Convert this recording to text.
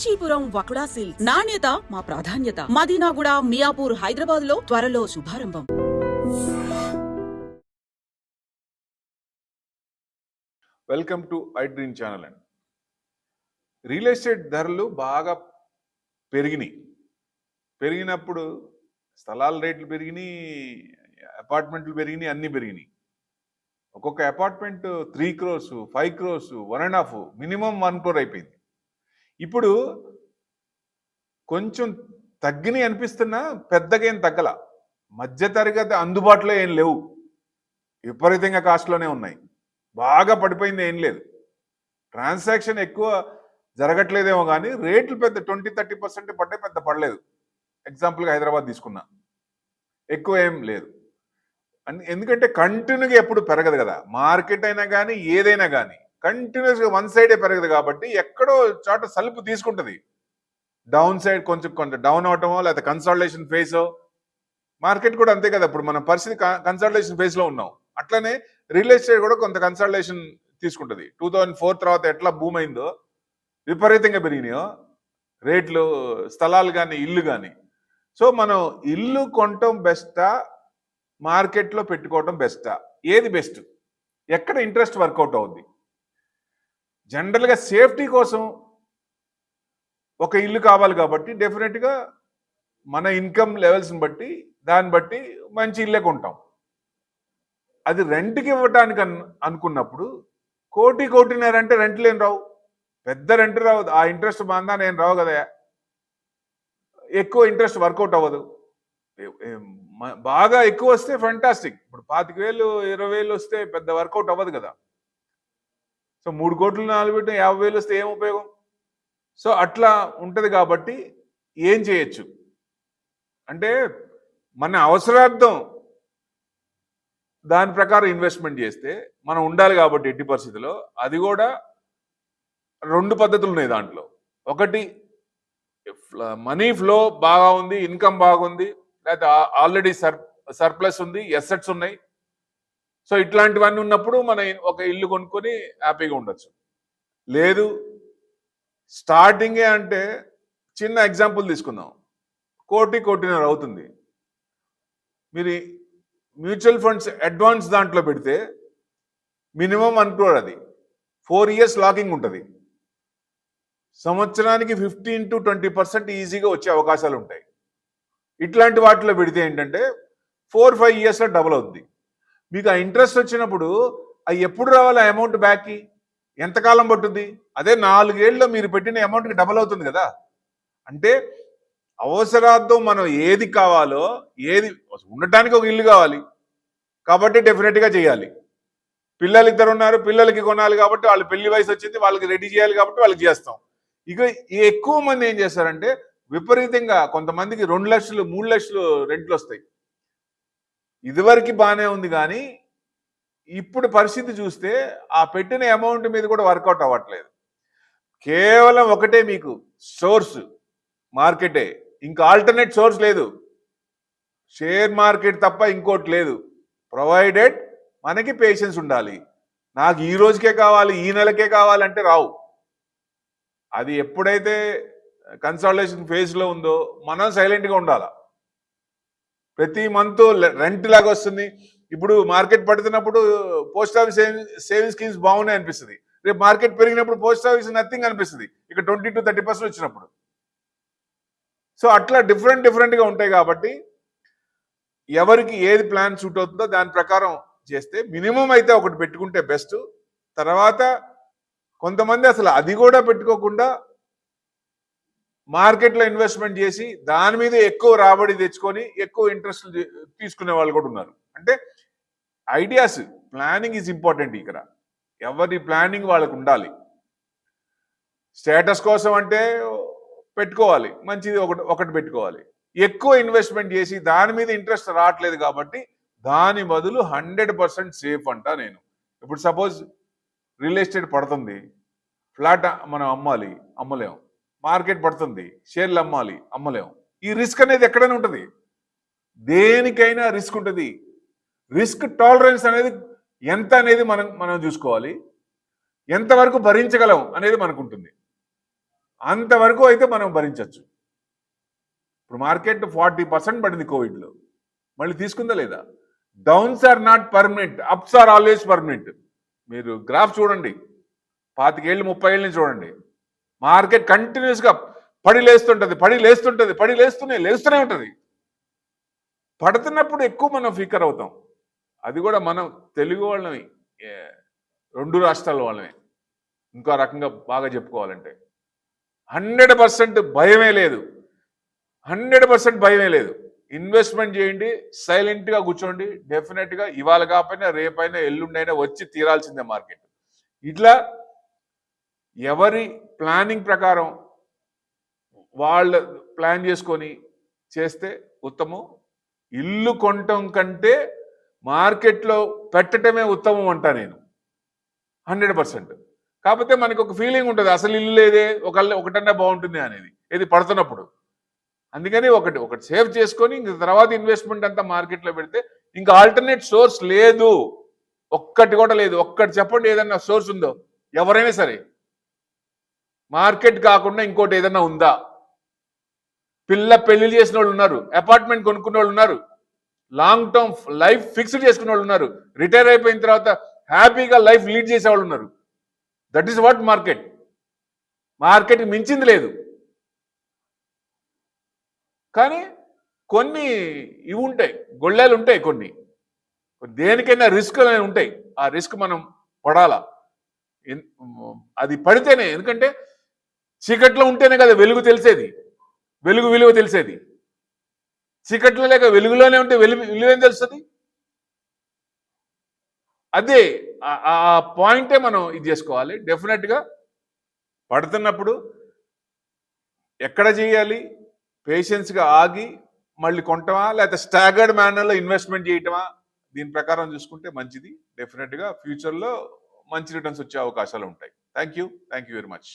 Kanchipuram వకుడా silks నాణ్యత మా ప్రాధాన్యత. మదీనాగూడ, మియాపూర్, హైదరాబాద్ లో త్వరలో శుభారంభం. Welcome to I dream channel అండి. రియల్ ఎస్టేట్ ధరలు బాగా పెరిగినప్పుడు స్థలాల రేట్లు పెరిగినాయి, అపార్ట్మెంట్లు పెరిగినాయి, అన్నీ పెరిగినాయి. ఒక్కొక్క apartment 3 crores, 5 crores, 1.5, minimum 1 crore అయిపోయింది. ఇప్పుడు కొంచెం తగ్గినాయి అనిపిస్తున్నా పెద్దగా ఏం తగ్గల. మధ్యతరగతి అందుబాటులో ఏం లేవు, విపరీతంగా కాస్ట్లోనే ఉన్నాయి. బాగా పడిపోయింది ఏం లేదు. ట్రాన్సాక్షన్ ఎక్కువ జరగట్లేదేమో కానీ రేట్లు పెద్ద 20-30% పడ్డాయి, పెద్ద పడలేదు. ఎగ్జాంపుల్గా హైదరాబాద్ తీసుకున్నా, ఎక్కువ ఏం లేదు. ఎందుకంటే కంటిన్యూగా ఎప్పుడు పెరగదు కదా, మార్కెట్ అయినా కానీ ఏదైనా కానీ కంటిన్యూస్గా వన్ సైడే పెరగదు కాబట్టి ఎక్కడో చోట సలుపు తీసుకుంటుంది. డౌన్ సైడ్ కొంచెం డౌన్ అవటమో లేకపోతే కన్సాలిడేషన్ ఫేసో, మార్కెట్ కూడా అంతే కదా. ఇప్పుడు మన పరిస్థితి కన్సాలిడేషన్ ఫేజ్లో ఉన్నాం. అట్లనే రియల్ ఎస్టేట్ కూడా కొంత కన్సాలిడేషన్ తీసుకుంటుంది. 2004 తర్వాత ఎట్లా భూమి అయిందో, విపరీతంగా పెరిగినాయో రేట్లు, స్థలాలు కానీ ఇల్లు కానీ. సో మనం ఇల్లు కొనటం బెస్టా, మార్కెట్లో పెట్టుకోవటం బెస్టా? ఏది బెస్ట్? ఎక్కడ ఇంట్రెస్ట్ వర్కౌట్ అవుద్ది? జనరల్గా సేఫ్టీ కోసం ఒక ఇల్లు కావాలి కాబట్టి డెఫినెట్గా మన ఇన్కమ్ లెవెల్స్ని బట్టి దాన్ని బట్టి మంచి ఇల్లే కొంటాం. అది రెంట్కి ఇవ్వటానికి అనుకున్నప్పుడు కోటిన్నర అంటే రెంట్లు ఏం రావు, పెద్ద రెంట్ రావు, ఆ ఇంట్రెస్ట్ బాగా ఏం రావు కదా, ఎక్కువ ఇంట్రెస్ట్ వర్కౌట్ అవ్వదు. బాగా ఎక్కువ వస్తే ఫెంటాస్టిక్. ఇప్పుడు 25,000, 20,000 వస్తే పెద్ద వర్కౌట్ అవ్వదు కదా. సో 3 కోట్లు 4 కోట్లు 50,000 వస్తే ఏం ఉపయోగం? సో అట్లా ఉంటుంది కాబట్టి ఏం చేయొచ్చు అంటే మన అవసరార్థం దాని ప్రకారం ఇన్వెస్ట్మెంట్ చేస్తే మనం ఉండాలి కాబట్టి ఎట్టి పరిస్థితిలో. అది కూడా 2 పద్ధతులు ఉన్నాయి దాంట్లో. ఒకటి, మనీ ఫ్లో బాగా ఉంది, ఇన్కమ్ బాగుంది, లేకపోతే ఆల్రెడీ సర్ప్లస్ ఉంది, ఎసెట్స్ ఉన్నాయి. సో ఇట్లాంటివన్నీ ఉన్నప్పుడు మనం ఒక ఇల్లు కొనుక్కొని హ్యాపీగా ఉండొచ్చు. లేదు స్టార్టింగే అంటే, చిన్న ఎగ్జాంపుల్ తీసుకుందాం, కోటిన్నర అవుతుంది. మీరు మ్యూచువల్ ఫండ్స్ అడ్వాన్స్ దాంట్లో పెడితే మినిమం 1 crore, అది 4 years లాకింగ్ ఉంటుంది. సంవత్సరానికి 15-20% ఈజీగా వచ్చే అవకాశాలు ఉంటాయి. ఇట్లాంటి వాటిలో పెడితే ఏంటంటే 4-5 yearsలో డబుల్ అవుద్ది. మీకు ఆ ఇంట్రెస్ట్ వచ్చినప్పుడు అవి ఎప్పుడు రావాలి ఆ అమౌంట్ బ్యాక్కి? ఎంతకాలం పట్టుద్ది? అదే 4 ఏళ్ళలో మీరు పెట్టిన అమౌంట్కి డబుల్ అవుతుంది కదా. అంటే అవసరార్థం మనం ఏది కావాలో, ఏది ఉండటానికి ఒక ఇల్లు కావాలి కాబట్టి డెఫినెట్గా చేయాలి. పిల్లలు 2 ఉన్నారు, పిల్లలకి కొనాలి కాబట్టి వాళ్ళ పెళ్లి వయసు వచ్చింది, వాళ్ళకి రెడీ చేయాలి కాబట్టి వాళ్ళకి చేస్తాం. ఇక ఎక్కువ మంది ఏం చేస్తారంటే విపరీతంగా, కొంతమందికి 2 లక్షలు 3 లక్షలు రెంట్లు వస్తాయి. ఇదివరకు బాగానే ఉంది కానీ ఇప్పుడు పరిస్థితి చూస్తే ఆ పెట్టిన అమౌంట్ మీద కూడా వర్కౌట్ అవ్వట్లేదు. కేవలం ఒకటే మీకు సోర్స్, మార్కెటే. ఇంకా ఆల్టర్నేట్ సోర్స్ లేదు, షేర్ మార్కెట్ తప్ప ఇంకోటి లేదు. ప్రొవైడెడ్ మనకి పేషెన్స్ ఉండాలి. నాకు ఈ రోజుకే కావాలి, ఈ నెలకే కావాలంటే రావు. అది ఎప్పుడైతే కన్సాలిడేషన్ ఫేజ్లో ఉందో మనం సైలెంట్గా ఉండాలి. ప్రతి మంత్ రెంట్ లాగా వస్తుంది. ఇప్పుడు మార్కెట్ పడుతున్నప్పుడు పోస్ట్ ఆఫీస్ సేవింగ్ స్కీమ్స్ బాగున్నాయి అనిపిస్తుంది, రేపు మార్కెట్ పెరిగినప్పుడు పోస్ట్ ఆఫీస్ నథింగ్ అనిపిస్తుంది, ఇక 20-30% వచ్చినప్పుడు. సో అట్లా డిఫరెంట్గా ఉంటాయి కాబట్టి ఎవరికి ఏది ప్లాన్ సూట్ అవుతుందో దాని ప్రకారం చేస్తే మినిమం అయితే ఒకటి పెట్టుకుంటే బెస్ట్. తర్వాత కొంతమంది అసలు అది కూడా పెట్టుకోకుండా మార్కెట్లో ఇన్వెస్ట్మెంట్ చేసి దాని మీద ఎక్కువ రాబడి తెచ్చుకొని ఎక్కువ ఇంట్రెస్ట్ తీసుకునే వాళ్ళు కూడా ఉన్నారు. అంటే ఐడియాస్, ప్లానింగ్ ఈజ్ ఇంపార్టెంట్. ఇక్కడ ఎవరి ప్లానింగ్ వాళ్ళకు ఉండాలి. స్టేటస్ కోసం అంటే పెట్టుకోవాలి, మంచిది ఒకటి పెట్టుకోవాలి. ఎక్కువ ఇన్వెస్ట్మెంట్ చేసి దాని మీద ఇంట్రెస్ట్ రావట్లేదు కాబట్టి దాని బదులు 100% సేఫ్ అంట నేను. ఇప్పుడు సపోజ్ రియల్ ఎస్టేట్ పడుతుంది, ఫ్లాట్ మనం అమ్మలేం. మార్కెట్ పడుతుంది, షేర్లు అమ్మలేం. ఈ రిస్క్ అనేది ఎక్కడైనా ఉంటుంది, దేనికైనా రిస్క్ ఉంటుంది. రిస్క్ టాలరెన్స్ అనేది ఎంత అనేది మనం చూసుకోవాలి, ఎంతవరకు భరించగలం అనేది మనకు ఉంటుంది. అంతవరకు అయితే మనం భరించవచ్చు. ఇప్పుడు మార్కెట్ 40% పడింది కోవిడ్లో, మళ్ళీ తీసుకుందా లేదా? Downs are not permanent, ups are always permanent. మీరు గ్రాఫ్ చూడండి, 25 ఏళ్ళు 30 ఏళ్ళని చూడండి, మార్కెట్ కంటిన్యూస్గా పడి లేస్తూనే ఉంటుంది. పడుతున్నప్పుడు ఎక్కువ మనం ఫికర్ అవుతాం. అది కూడా మనం తెలుగు వాళ్ళని, 2 రాష్ట్రాల వాళ్ళమే ఇంకో రకంగా బాగా చెప్పుకోవాలంటే 100% భయమే లేదు. 100% భయమే లేదు. ఇన్వెస్ట్మెంట్ చేయండి, సైలెంట్గా కూర్చోండి. డెఫినెట్గా ఇవాళ కాకపోయినా రేపైనా ఎల్లుండైనా వచ్చి తీరాల్సిందే మార్కెట్. ఇట్లా ఎవరి ప్లానింగ్ ప్రకారం వాళ్ళ ప్లాన్ చేసుకొని చేస్తే ఉత్తమం. ఇల్లు కొనటం కంటే మార్కెట్లో పెట్టడమే ఉత్తమం అంటా నేను 100%. కాకపోతే మనకు ఒక ఫీలింగ్ ఉంటుంది, అసలు ఇల్లు లేదే, ఒకటన్నా బాగుంటుంది అనేది, ఇది పడుతున్నప్పుడు. అందుకని ఒకటి సేవ్ చేసుకొని ఇంక తర్వాత ఇన్వెస్ట్మెంట్ అంతా మార్కెట్లో పెడితే ఇంకా ఆల్టర్నేట్ సోర్స్ లేదు, ఒక్కటి కూడా లేదు. ఒక్కటి చెప్పండి ఏదన్నా సోర్స్ ఉందో, ఎవరైనా సరే. మార్కెట్ కాకుండా ఇంకోటి ఏదన్నా ఉందా? పెళ్లి చేసిన వాళ్ళు ఉన్నారు, అపార్ట్మెంట్ కొనుక్కున్న వాళ్ళు ఉన్నారు, లాంగ్ టర్మ్ లైఫ్ ఫిక్స్డ్ చేసుకున్న వాళ్ళు ఉన్నారు, రిటైర్ అయిపోయిన తర్వాత హ్యాపీగా లైఫ్ లీడ్ చేసే వాళ్ళు ఉన్నారు. That is what market. మార్కెట్కి మించింది లేదు. కానీ కొన్ని ఇవి ఉంటాయి, గొళ్ళాలు ఉంటాయి, కొన్ని దేనికైనా రిస్క్ అనేవి ఉంటాయి. ఆ రిస్క్ మనం పడాలా. అది పడితేనే, ఎందుకంటే చీకట్లో ఉంటేనే కదా వెలుగు తెలిసేది, వెలుగు విలువ తెలిసేది. చీకట్లో లేక వెలుగులోనే ఉంటే విలువేం తెలుస్తుంది? అదే ఆ పాయింటే మనం ఇది చేసుకోవాలి. డెఫినెట్గా పడుతున్నప్పుడు ఎక్కడ చేయాలి, పేషెన్స్గా ఆగి మళ్ళీ కొంటమా, లేకపోతే స్టాగర్డ్ మేనర్లో ఇన్వెస్ట్మెంట్ చేయటమా, దీని ప్రకారం చూసుకుంటే మంచిది. డెఫినెట్గా ఫ్యూచర్లో మంచి రిటర్న్స్ వచ్చే అవకాశాలు ఉంటాయి. Thank you very much.